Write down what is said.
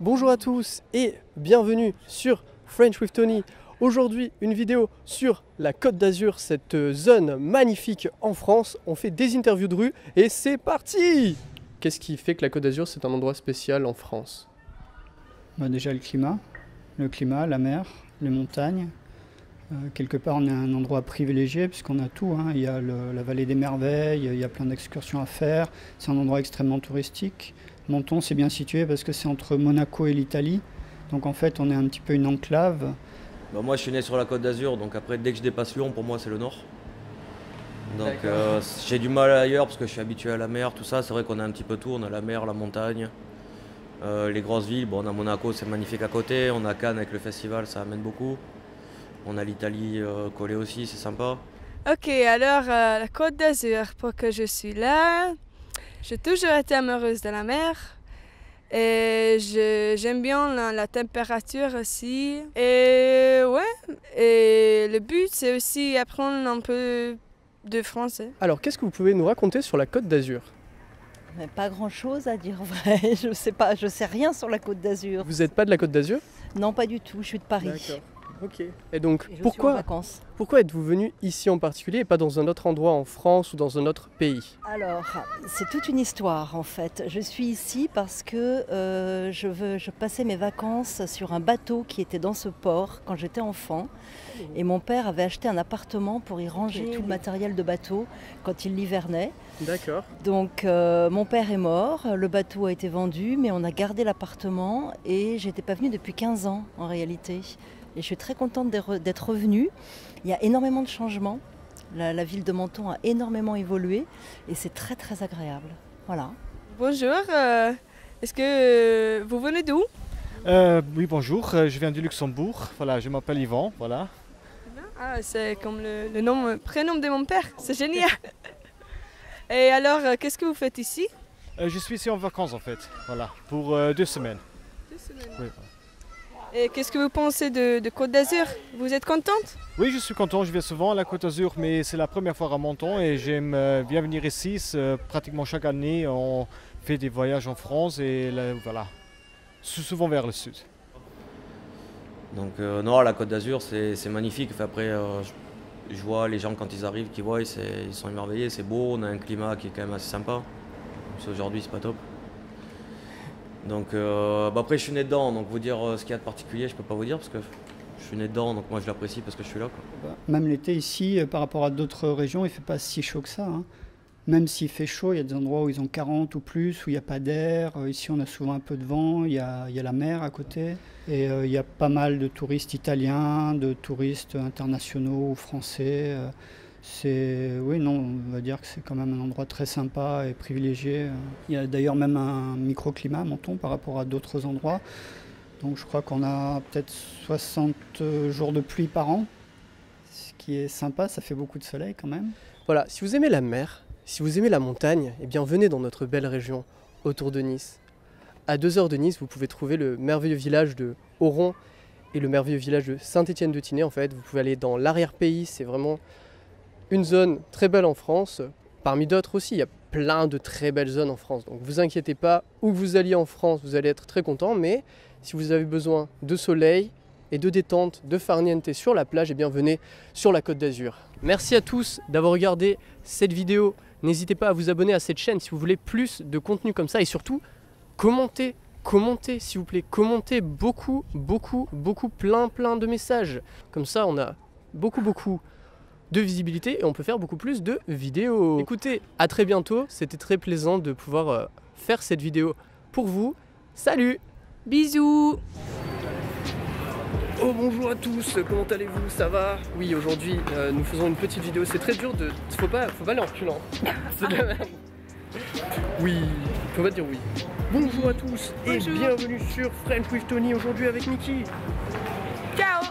Bonjour à tous et bienvenue sur French with Tony. Aujourd'hui, une vidéo sur la Côte d'Azur, cette zone magnifique en France. On fait des interviews de rue et c'est parti! Qu'est-ce qui fait que la Côte d'Azur, c'est un endroit spécial en France? Déjà le climat, la mer, les montagnes. Quelque part, on est un endroit privilégié puisqu'on a tout. Il y a la vallée des merveilles, il y a plein d'excursions à faire. C'est un endroit extrêmement touristique. Menton, c'est bien situé parce que c'est entre Monaco et l'Italie. Donc en fait, on est un petit peu une enclave. Moi, je suis né sur la Côte d'Azur, donc après, dès que je dépasse Lyon, pour moi, c'est le nord. Donc j'ai du mal ailleurs parce que je suis habitué à la mer, tout ça. C'est vrai qu'on a un petit peu tout. On a la mer, la montagne, les grosses villes. Bon, on a Monaco, c'est magnifique à côté. On a Cannes avec le festival, ça amène beaucoup. On a l'Italie collée aussi, c'est sympa. Ok, alors la Côte d'Azur, pour que je suis là, j'ai toujours été amoureuse de la mer et j'aime bien la température aussi. Et ouais, et le but c'est aussi apprendre un peu de français. Alors, qu'est-ce que vous pouvez nous raconter sur la Côte d'Azur? Mais pas grand-chose à dire vrai, je sais rien sur la Côte d'Azur. Vous n'êtes pas de la Côte d'Azur? Non, pas du tout, je suis de Paris. D'accord. Ok. Et donc, Et je suis en vacances. pourquoi êtes-vous venu ici en particulier et pas dans un autre endroit en France ou dans un autre pays? Alors, c'est toute une histoire en fait. Je suis ici parce que je passais mes vacances sur un bateau qui était dans ce port quand j'étais enfant. Et mon père avait acheté un appartement pour y ranger tout le matériel de bateau quand il hivernait. D'accord. Donc mon père est mort, le bateau a été vendu, mais on a gardé l'appartement et j'étais pas venue depuis 15 ans en réalité. Et je suis très contente d'être revenue. Il y a énormément de changements. La ville de Menton a énormément évolué et c'est très très agréable. Voilà. Bonjour, est-ce que vous venez d'où? Oui, bonjour, je viens du Luxembourg. Voilà, je m'appelle Yvan, voilà. Ah, c'est comme le prénom de mon père, c'est génial. Et alors, qu'est-ce que vous faites ici? Je suis ici en vacances en fait, voilà, pour 2 semaines. 2 semaines. Oui. Et qu'est-ce que vous pensez de Côte d'Azur? Vous êtes contente? Oui, je suis content, je viens souvent à la Côte d'Azur, mais c'est la première fois à Menton et j'aime bien venir ici. Pratiquement chaque année, on fait des voyages en France et là, voilà, souvent vers le sud. Donc non, la Côte d'Azur, c'est magnifique. Enfin, après, je vois les gens quand ils arrivent, qui voient, ils sont émerveillés. C'est beau, on a un climat qui est quand même assez sympa. Aujourd'hui, c'est pas top. Donc après, je suis né dedans, donc vous dire ce qu'il y a de particulier, je peux pas vous dire parce que je suis né dedans, donc moi je l'apprécie parce que je suis là, quoi. Même l'été ici, par rapport à d'autres régions, il ne fait pas si chaud que ça. Même s'il fait chaud, il y a des endroits où ils ont 40 ou plus, où il n'y a pas d'air. Ici, on a souvent un peu de vent, il y a la mer à côté. Et il y a pas mal de touristes italiens, de touristes internationaux ou français. Oui, non, on va dire que c'est quand même un endroit très sympa et privilégié. Il y a d'ailleurs même un microclimat à Menton par rapport à d'autres endroits. Donc je crois qu'on a peut-être 60 jours de pluie par an, ce qui est sympa, ça fait beaucoup de soleil quand même. Voilà, si vous aimez la mer, si vous aimez la montagne, eh bien venez dans notre belle région autour de Nice. À 2 heures de Nice, vous pouvez trouver le merveilleux village de Oron et le merveilleux village de Saint-Étienne-de-Tinée. En fait, vous pouvez aller dans l'arrière-pays, c'est vraiment une zone très belle en France. Parmi d'autres aussi, il y a plein de très belles zones en France. Donc vous inquiétez pas, où que vous alliez en France, vous allez être très content. Mais si vous avez besoin de soleil et de détente, de farniente sur la plage, eh bien venez sur la Côte d'Azur. Merci à tous d'avoir regardé cette vidéo. N'hésitez pas à vous abonner à cette chaîne si vous voulez plus de contenu comme ça. Et surtout, commentez s'il vous plaît. Commentez beaucoup, plein de messages. Comme ça, on a beaucoup de visibilité et on peut faire beaucoup plus de vidéos. Écoutez, à très bientôt. C'était très plaisant de pouvoir faire cette vidéo pour vous. Salut! Bisous! Oh bonjour à tous, comment allez-vous? Ça va? Oui, aujourd'hui nous faisons une petite vidéo, c'est très dur de... Faut pas aller en reculant. C'est de la merde. Oui, faut pas dire oui. Bonjour à tous et bienvenue sur French with Tony aujourd'hui avec Mickey. Ciao!